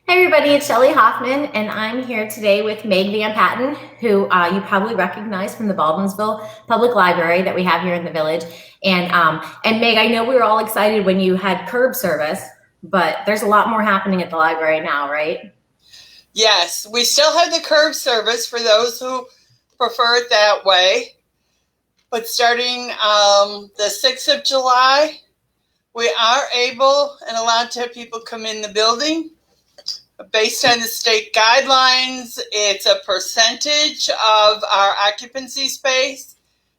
Hey everybody, it's Shelley Hoffman, and I'm here today with Meg Van Patten, who you probably recognize from the Baldwinsville Public Library that we have here in the village. And Meg, I know we were all excited when you had curb service, but there's a lot more happening at the library now, right? Yes, we still have the curb service for those who prefer it that way. But starting the 6th of July, we are able and allowed to have people come in the building. Based on the state guidelines, it's a percentage of our occupancy space.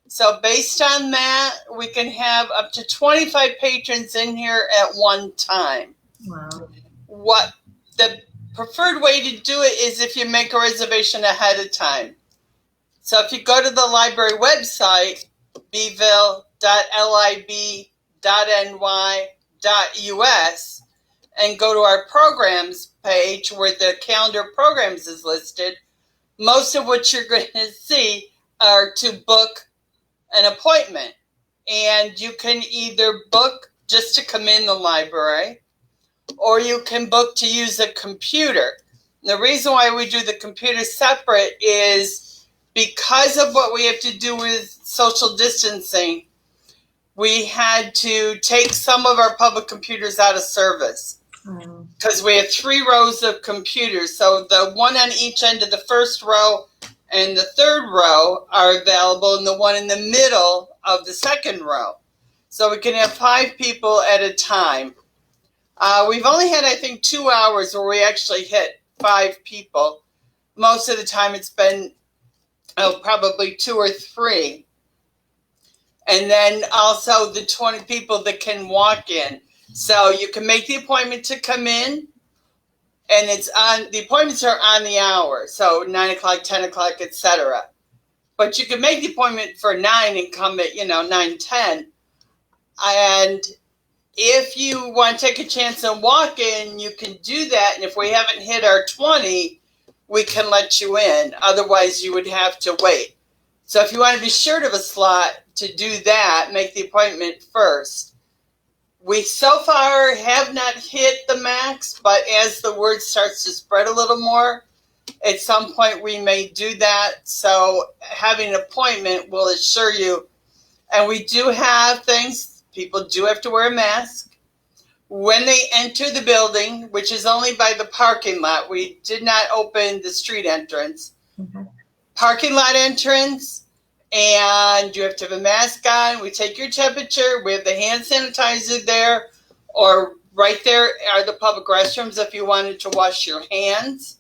So based on that, we can have up to 25 patrons in here at one time. Wow. What the preferred way to do it is if you make a reservation ahead of time. So if you go to the library website, bville.lib.ny.us, and go to our programs page where the calendar of programs is listed, most of what you're going to see are to book an appointment. And you can either book just to come in the library, or you can book to use a computer. The reason why we do the computer separate is because of what we have to do with social distancing. We had to take some of our public computers out of service because we have 3 rows of computers. So the one on each end of the first row and the third row are available, and the one in the middle of the second row. So we can have 5 people at a time. We've only had, I think, 2 hours where we actually hit 5 people. Most of the time it's been probably 2 or 3. And then also the 20 people that can walk in. So you can make the appointment to come in, and the appointments are on the hour. So 9 o'clock, 10 o'clock, etc. But you can make the appointment for 9 and come at, 9:10. And if you want to take a chance and walk in, you can do that. And if we haven't hit our 20, we can let you in. Otherwise, you would have to wait. So if you want to be sure of a slot to do that, make the appointment first. We so far have not hit the max, but as the word starts to spread a little more, at some point we may do that. So having an appointment will assure you. And we do have things. People do have to wear a mask when they enter the building, which is only by the parking lot. We did not open the street entrance. Okay. Parking lot entrance, and you have to have a mask on. We take your temperature. We have the hand sanitizer there, or right there are the public restrooms if you wanted to wash your hands.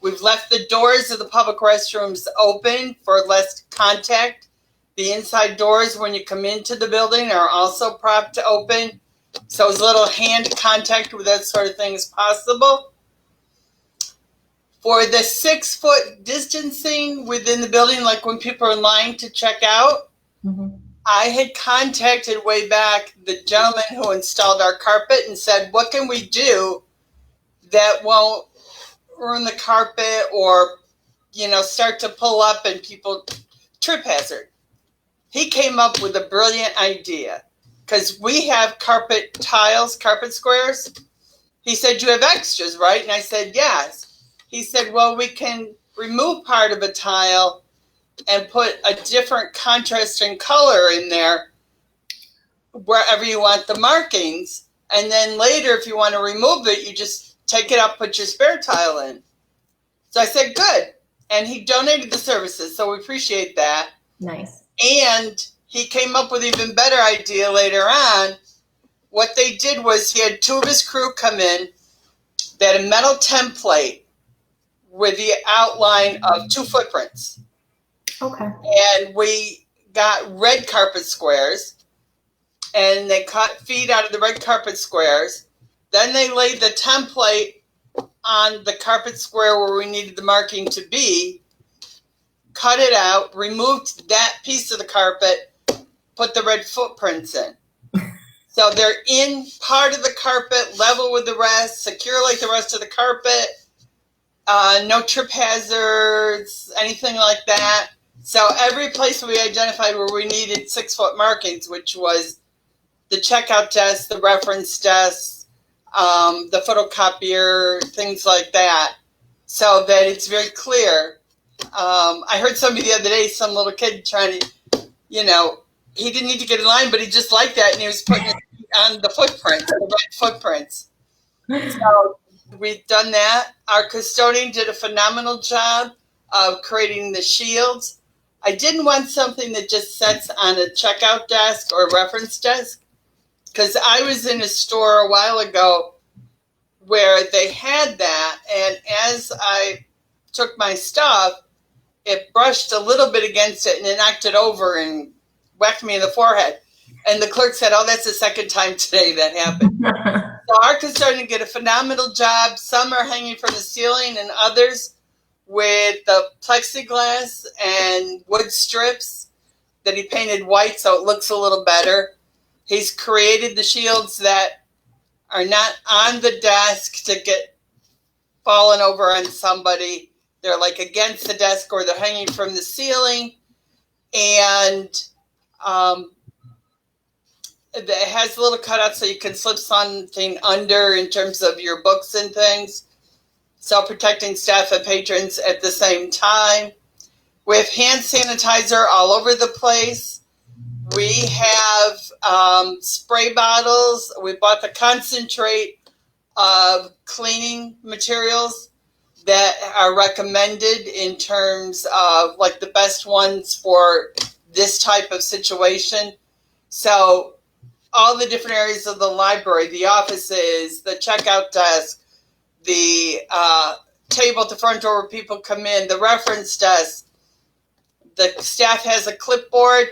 We've left the doors of the public restrooms open for less contact. The inside doors when you come into the building are also propped open, so as little hand contact with that sort of thing as possible. For the 6-foot distancing within the building, like when people are in line to check out, I had contacted way back the gentleman who installed our carpet and said, what can we do that won't ruin the carpet or, start to pull up and people trip hazard? He came up with a brilliant idea because we have carpet tiles, carpet squares. He said, you have extras, right? And I said, yes. He said, well, we can remove part of a tile and put a different contrast and color in there wherever you want the markings. And then later, if you want to remove it, you just take it out, put your spare tile in. So I said, good. And he donated the services, so we appreciate that. Nice. And he came up with an even better idea later on. What they did was he had 2 of his crew come in. They had a metal template with the outline of 2 footprints. Okay. And we got red carpet squares, and they cut feet out of the red carpet squares. Then they laid the template on the carpet square where we needed the marking to be, cut it out, removed that piece of the carpet, put the red footprints in. So they're in part of the carpet, level with the rest, secure like the rest of the carpet. No trip hazards, anything like that. So every place we identified where we needed 6-foot markings, which was the checkout desk, the reference desk, the photocopier, things like that, so that it's very clear. I heard somebody the other day, some little kid trying to, he didn't need to get in line, but he just liked that, and he was putting it on the footprints, the right footprints. So we've done that. Our custodian did a phenomenal job of creating the shields. I didn't want something that just sits on a checkout desk or reference desk, because I was in a store a while ago where they had that, and as I took my stuff, it brushed a little bit against it and it knocked it over and whacked me in the forehead. And the clerk said, "Oh, that's the second time today that happened." So our custodian did a phenomenal job. Some are hanging from the ceiling and others with the plexiglass and wood strips that he painted white so it looks a little better. He's created the shields that are not on the desk to get fallen over on somebody. They're like against the desk or they're hanging from the ceiling. And it has a little cutout so you can slip something under in terms of your books and things. So protecting staff and patrons at the same time. We have hand sanitizer all over the place. We have spray bottles. We bought the concentrate of cleaning materials that are recommended in terms of like the best ones for this type of situation. So all the different areas of the library, the offices, the checkout desk, the table at the front door where people come in, the reference desk, the staff has a clipboard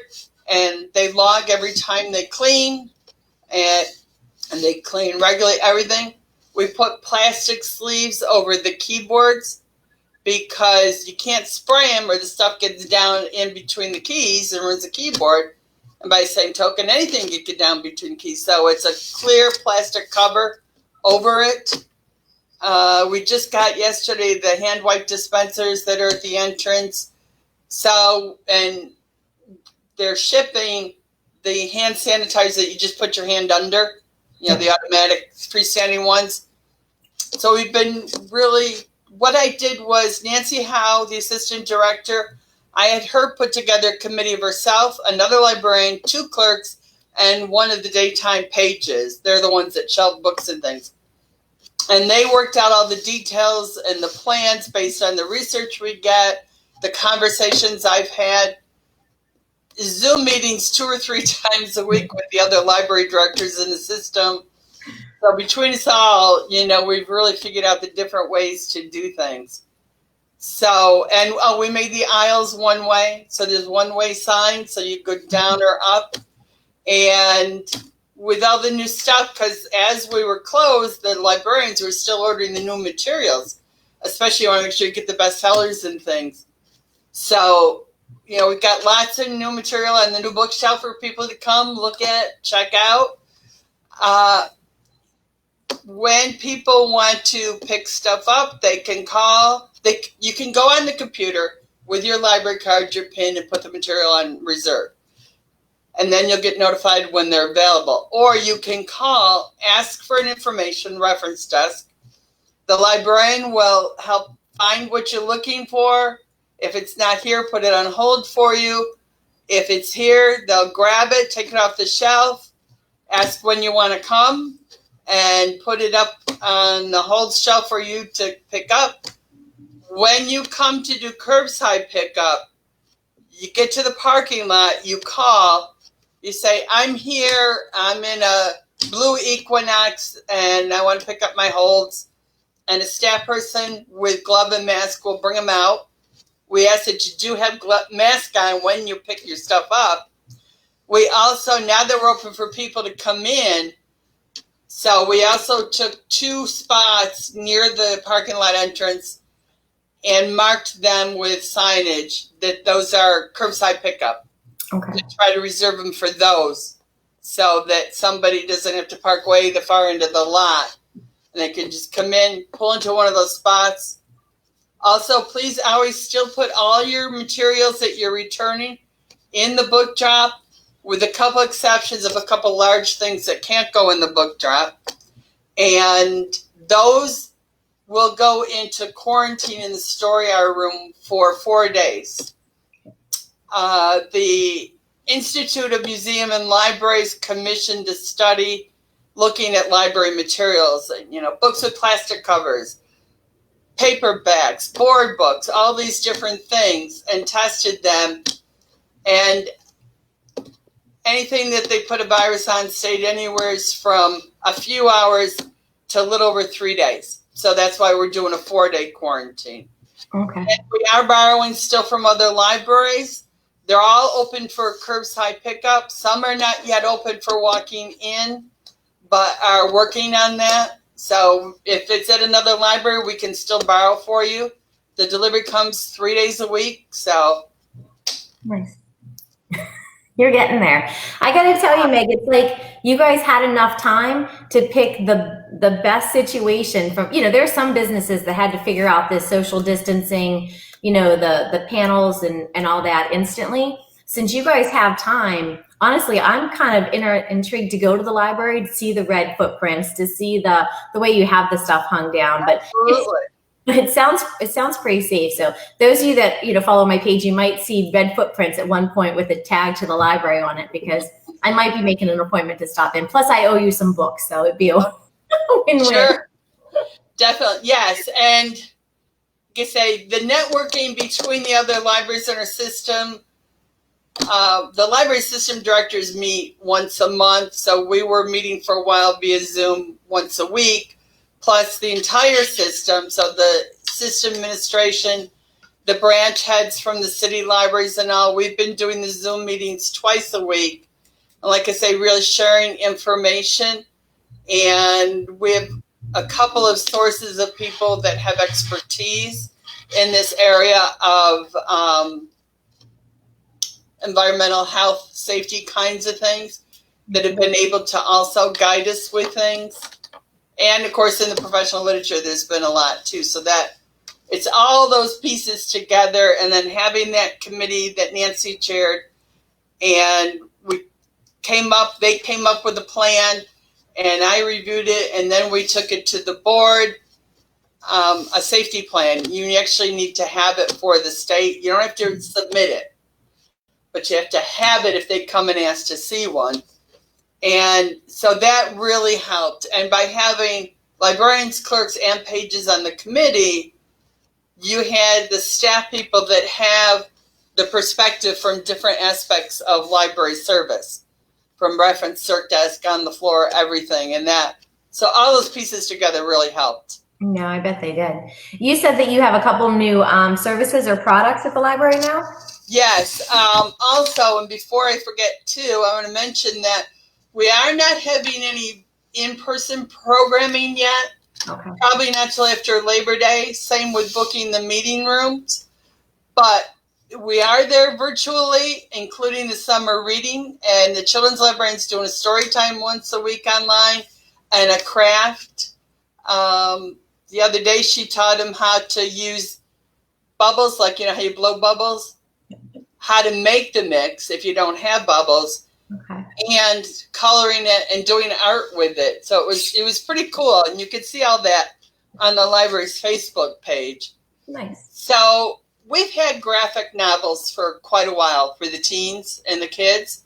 and they log every time they clean, and they clean regularly everything. We put plastic sleeves over the keyboards because you can't spray them or the stuff gets down in between the keys and ruins the keyboard. And by the same token, anything can get down between keys. So it's a clear plastic cover over it. We just got yesterday the hand wipe dispensers that are at the entrance. So, and they're shipping the hand sanitizer that you just put your hand under, the automatic freestanding ones. So we've been really, what I did was Nancy Howe, the assistant director, I had her put together a committee of herself, another librarian, 2 clerks, and one of the daytime pages. They're the ones that shelve books and things. And they worked out all the details and the plans based on the research we get, the conversations I've had, Zoom meetings 2 or 3 times a week with the other library directors in the system. So between us all, we've really figured out the different ways to do things. So, and we made the aisles one way. So there's one-way signs, so you go down or up. And with all the new stuff, because as we were closed, the librarians were still ordering the new materials, especially you want to make sure you get the bestsellers and things. So, we've got lots of new material on the new bookshelf for people to come look at, check out. When people want to pick stuff up, they can call. You can go on the computer with your library card, your PIN, and put the material on reserve. And then you'll get notified when they're available. Or you can call, ask for an information reference desk. The librarian will help find what you're looking for. If it's not here, put it on hold for you. If it's here, they'll grab it, take it off the shelf, ask when you want to come, and put it up on the hold shelf for you to pick up. When you come to do curbside pickup, you get to the parking lot, you call, you say, "I'm here, I'm in a blue Equinox, and I want to pick up my holds." And a staff person with glove and mask will bring them out. We ask that you do have mask on when you pick your stuff up. We also, now that we're open for people to come in, so we also took 2 spots near the parking lot entrance and marked them with signage that those are curbside pickup. Okay. To try to reserve them for those so that somebody doesn't have to park way the far end of the lot. And they can just come in, pull into one of those spots. Also, please always still put all your materials that you're returning in the book drop, with a couple exceptions of a couple large things that can't go in the book drop. And those will go into quarantine in the story hour room for 4 days. The Institute of Museum and Libraries commissioned a study looking at library materials, books with plastic covers, paperbacks, board books, all these different things, and tested them. And anything that they put a virus on stayed anywhere from a few hours to a little over 3 days. So that's why we're doing a 4-day quarantine. Okay. And we are borrowing still from other libraries. They're all open for curbside pickup. Some are not yet open for walking in, but are working on that. So if it's at another library, we can still borrow for you. The delivery comes 3 days a week. So nice. You're getting there. I got to tell you, Meg, it's like you guys had enough time to pick the best situation from, there's some businesses that had to figure out this social distancing, the panels and all that instantly. Since you guys have time, honestly, I'm kind of intrigued to go to the library to see the red footprints, to see the way you have the stuff hung down. But absolutely. It sounds pretty safe. So those of you that follow my page, you might see red footprints at one point with a tag to the library on it, because I might be making an appointment to stop in. Plus, I owe you some books, so it'd be a win-win. Sure, definitely, yes. And like I say, the networking between the other libraries in our system. The library system directors meet once a month, so we were meeting for a while via Zoom once a week. Plus the entire system, so the system administration, the branch heads from the city libraries and all, we've been doing the Zoom meetings twice a week. And like I say, really sharing information. And we have a couple of sources of people that have expertise in this area of environmental health, safety kinds of things that have been able to also guide us with things. And of course, in the professional literature, there's been a lot too. So that it's all those pieces together, and then having that committee that Nancy chaired, and they came up with a plan, and I reviewed it, and then we took it to the board. A safety plan. You actually need to have it for the state. You don't have to submit it, but you have to have it if they come and ask to see one. And so that really helped. And by having librarians, clerks, and pages on the committee, you had the staff people that have the perspective from different aspects of library service, from reference, circ desk, on the floor, everything. And that, so all those pieces together really helped. No, I bet they did. You said that you have a couple new services or products at the library now? Yes. Also, and before I forget too, I want to mention that we are not having any in-person programming yet. Okay. Probably not till after Labor Day. Same with booking the meeting rooms. But we are there virtually, including the summer reading. And the children's librarian's doing a story time once a week online and a craft. The other day she taught them how to use bubbles, like how you blow bubbles, how to make the mix if you don't have bubbles. Okay. And coloring it and doing art with it. So it was pretty cool. And you can see all that on the library's Facebook page. Nice. So we've had graphic novels for quite a while for the teens and the kids.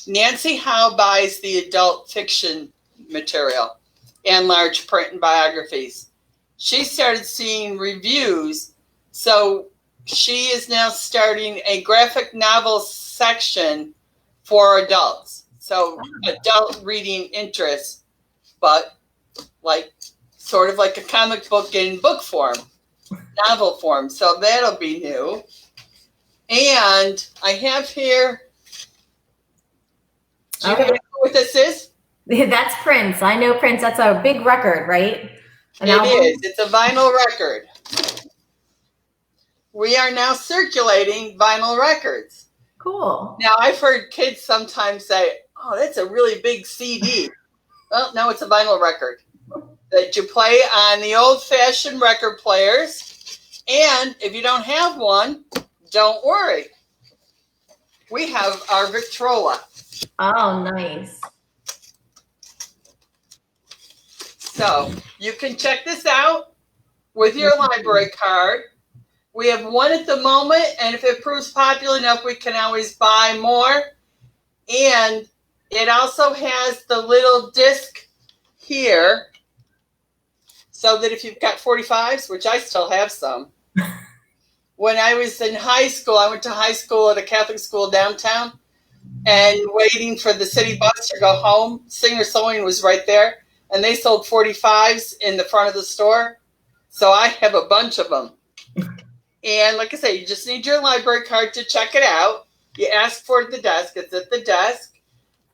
Nancy Howe buys the adult fiction material and large print and biographies. She started seeing reviews. So she is now starting a graphic novel section for adults. So adult reading interest, but sort of like a comic book in book form, novel form. So that'll be new. And I have here, do you know what this is? That's Prince. I know Prince. That's a big record, right? It is. It's a vinyl record. We are now circulating vinyl records. Cool. Now, I've heard kids sometimes say, oh, that's a really big CD. Well, no, it's a vinyl record that you play on the old-fashioned record players. And if you don't have one, don't worry. We have our Victrola. Oh, nice. So you can check this out with your library card. We have one at the moment, and if it proves popular enough, we can always buy more. And it also has the little disc here, so that if you've got 45s, which I still have some. When I was in high school, I went to high school at a Catholic school downtown, and waiting for the city bus to go home, Singer Sewing was right there, and they sold 45s in the front of the store. So I have a bunch of them. And like I say, you just need your library card to check it out. You ask for it at the desk. It's at the desk.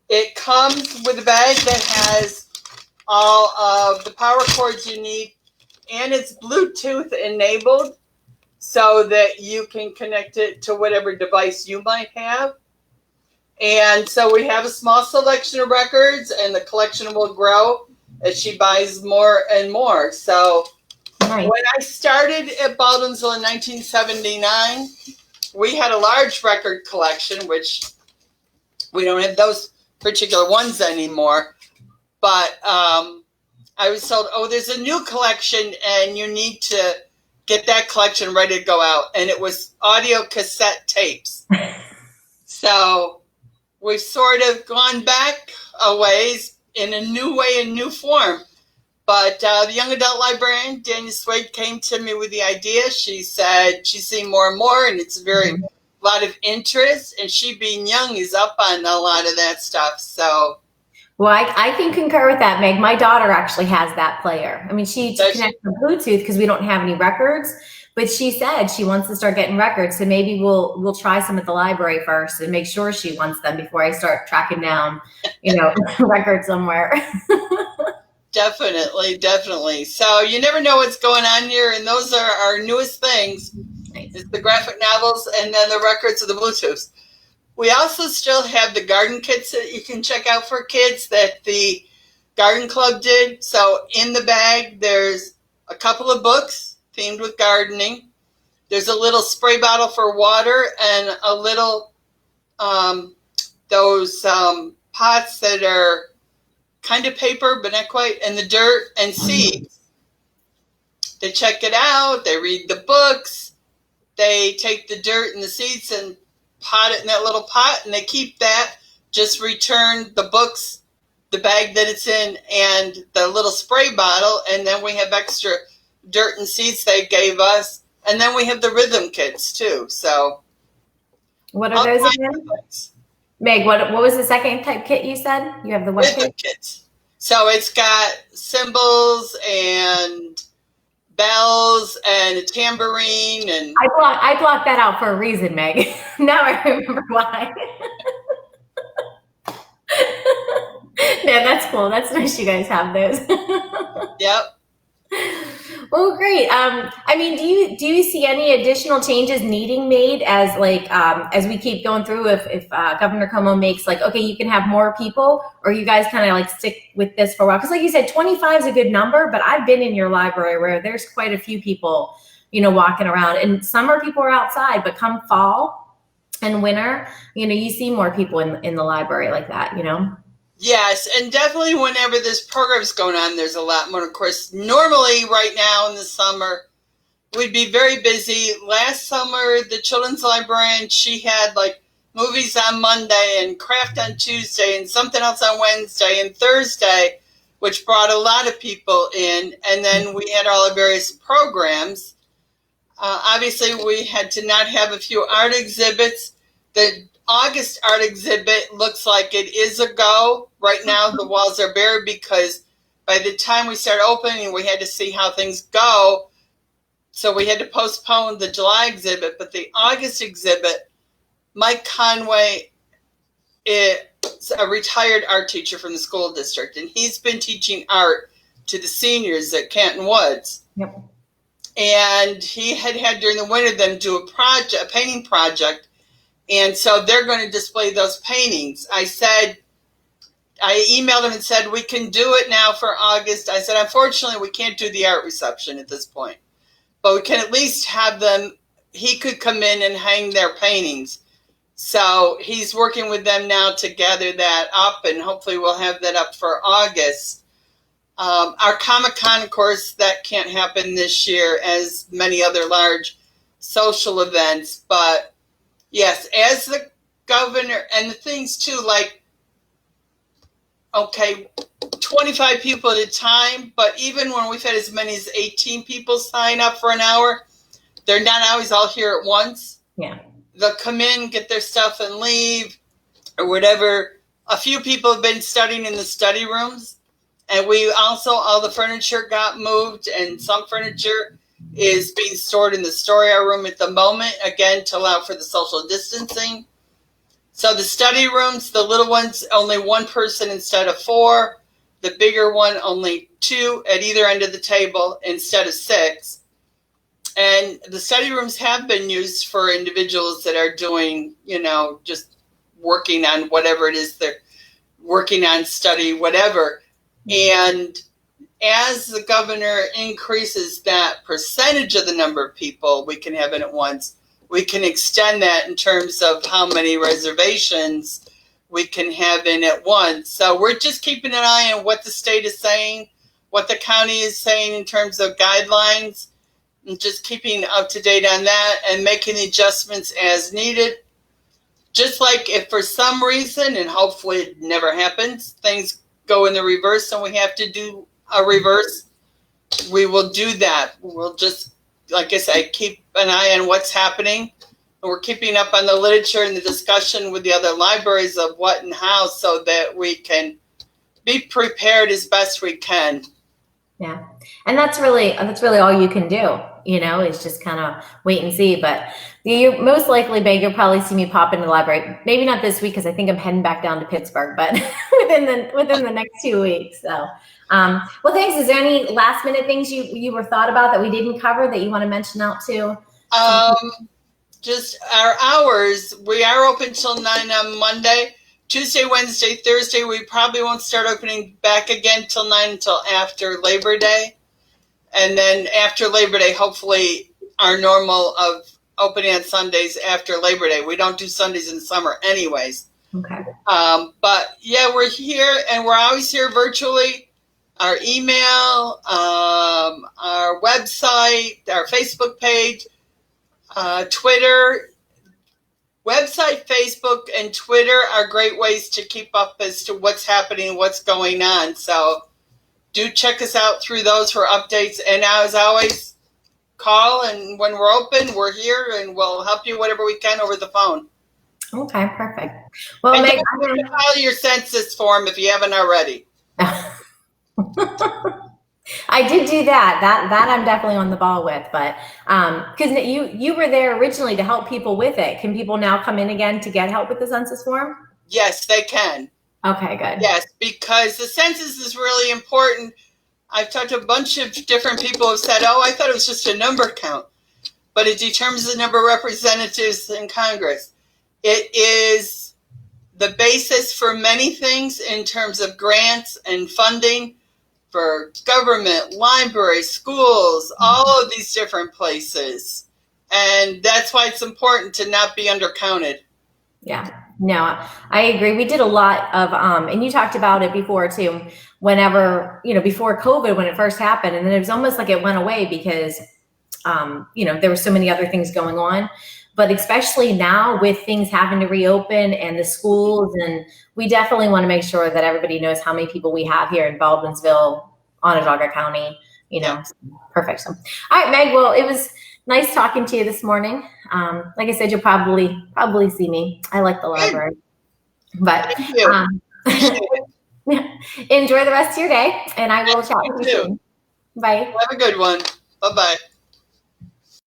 It comes with a bag that has all of the power cords you need, and it's Bluetooth enabled so that you can connect it to whatever device you might have. And so we have a small selection of records, and the collection will grow as she buys more and more. So Nice. when I started at Baldwinsville in 1979, we had a large record collection, which we don't have those particular ones anymore. But I was told, oh, there's a new collection, and you need to get that collection ready to go out. And it was audio cassette tapes. So we've sort of gone back a ways in a new way, in new form. But the young adult librarian, Daniel Swade, came to me with the idea. She said she's seeing more and more, and it's a lot of interest. And she, being young, is up on a lot of that stuff. So, well, I can concur with that, Meg. My daughter actually has that player. I mean, she connects to Bluetooth because we don't have any records. But she said she wants to start getting records, so maybe we'll try some at the library first and make sure she wants them before I start tracking down, records somewhere. Definitely. So you never know what's going on here, and those are our newest things. Nice. It's the graphic novels and then the records of the Bluetooths. We also still have the garden kits that you can check out for kids that the garden club did. So in the bag, there's a couple of books themed with gardening. There's a little spray bottle for water and a little, those pots that are kind of paper, but not quite, and the dirt and seeds. They check it out. They read the books. They take the dirt and the seeds and pot it in that little pot, and they keep that. Just return the books, the bag that it's in, and the little spray bottle, and then we have extra dirt and seeds they gave us, and then we have the rhythm kits too. So what are those again? Meg, what was the second type kit you said? You have the what rhythm kits. So it's got cymbals and bells and a tambourine, and I blocked that out for a reason, Meg. Now I remember why. Yeah, that's cool. That's nice you guys have those. Yep. Well, great. I mean, do you see any additional changes needing made as as we keep going through? If Governor Cuomo makes okay, you can have more people, or you guys kind of stick with this for a while? Because like you said, 25 is a good number, but I've been in your library where there's quite a few people, walking around, and summer people are outside, but come fall and winter, you see more people in the library like that, Yes, and definitely whenever this program's going on, there's a lot more. Of course, normally right now in the summer, we'd be very busy. Last summer, the children's librarian, she had movies on Monday and craft on Tuesday and something else on Wednesday and Thursday, which brought a lot of people in. And then we had all our various programs. Obviously, we had to not have a few art exhibits. The August art exhibit looks like it is a go. Right now, the walls are bare because by the time we start opening, we had to see how things go. So we had to postpone the July exhibit. But the August exhibit, Mike Conway is a retired art teacher from the school district, and he's been teaching art to the seniors at Canton Woods. Yep. And he had during the winter them do a painting project. And so they're going to display those paintings. I emailed him and said, we can do it now for August. I said, unfortunately, we can't do the art reception at this point, but we can at least have them, he could come in and hang their paintings. So he's working with them now to gather that up, and hopefully we'll have that up for August. Our Comic-Con, of course, that can't happen this year, as many other large social events. But yes, as the governor, and the things too, like, okay, 25 people at a time, but even when we've had as many as 18 people sign up for an hour, they're not always all here at once. Yeah. They'll come in, get their stuff, and leave, or whatever. A few people have been studying in the study rooms, and we also, all the furniture got moved, and some furniture is being stored in the story room at the moment, again, to allow for the social distancing. So the study rooms, the little ones, only one person instead of four. The bigger one, only two at either end of the table instead of six. And the study rooms have been used for individuals that are doing, just working on whatever it is they're working on, study, whatever. And as the governor increases that percentage of the number of people we can have in at once, we can extend that in terms of how many reservations we can have in at once. So we're just keeping an eye on what the state is saying, what the county is saying in terms of guidelines, and just keeping up to date on that and making the adjustments as needed. Just like if for some reason, and hopefully it never happens, things go in the reverse and we have to do a reverse, we will do that. We'll just, like I said, keep an eye on what's happening. And we're keeping up on the literature and the discussion with the other libraries of what and how, so that we can be prepared as best we can. Yeah. And that's really all you can do, is just kind of wait and see. But you most likely, Meg, you'll probably see me pop into the library. Maybe not this week, because I think I'm heading back down to Pittsburgh, but within the next 2 weeks. So, well, thanks. Is there any last minute things you were thought about that we didn't cover that you want to mention out too? Just our hours. We are open till 9 on Monday. Tuesday, Wednesday, Thursday, we probably won't start opening back again till 9 until after Labor Day. And then after Labor Day, hopefully our normal of opening on Sundays after Labor Day. We don't do Sundays in the summer anyways. Okay. But yeah, we're here, and we're always here virtually. Our email, our website, our Facebook page, Twitter. Website, Facebook, and Twitter are great ways to keep up as to what's happening, what's going on. So do check us out through those for updates. And as always, call, and when we're open, we're here, and we'll help you whatever we can over the phone. Okay, perfect. Well, and Meg, don't file your census form if you haven't already. I did do that. That I'm definitely on the ball with, but because you were there originally to help people with it. Can people now come in again to get help with the census form? Yes, they can. Okay, good. Yes, because the census is really important. I've talked to a bunch of different people who said, "Oh, I thought it was just a number count," but it determines the number of representatives in Congress. It is the basis for many things in terms of grants and funding for government, libraries, schools, all of these different places. And that's why it's important to not be undercounted. Yeah, no, I agree. We did a lot of, and you talked about it before too, whenever, before COVID, when it first happened, and then it was almost like it went away because, there were so many other things going on. But especially now with things having to reopen and the schools, and we definitely want to make sure that everybody knows how many people we have here in Baldwinsville, Onondaga County, Yeah. Perfect. So, all right, Meg, well, it was nice talking to you this morning. Like I said, you'll probably see me. I like the library. But Thank you. Enjoy the rest of your day, and I will chat with you soon. Bye. Have a good one. Bye-bye.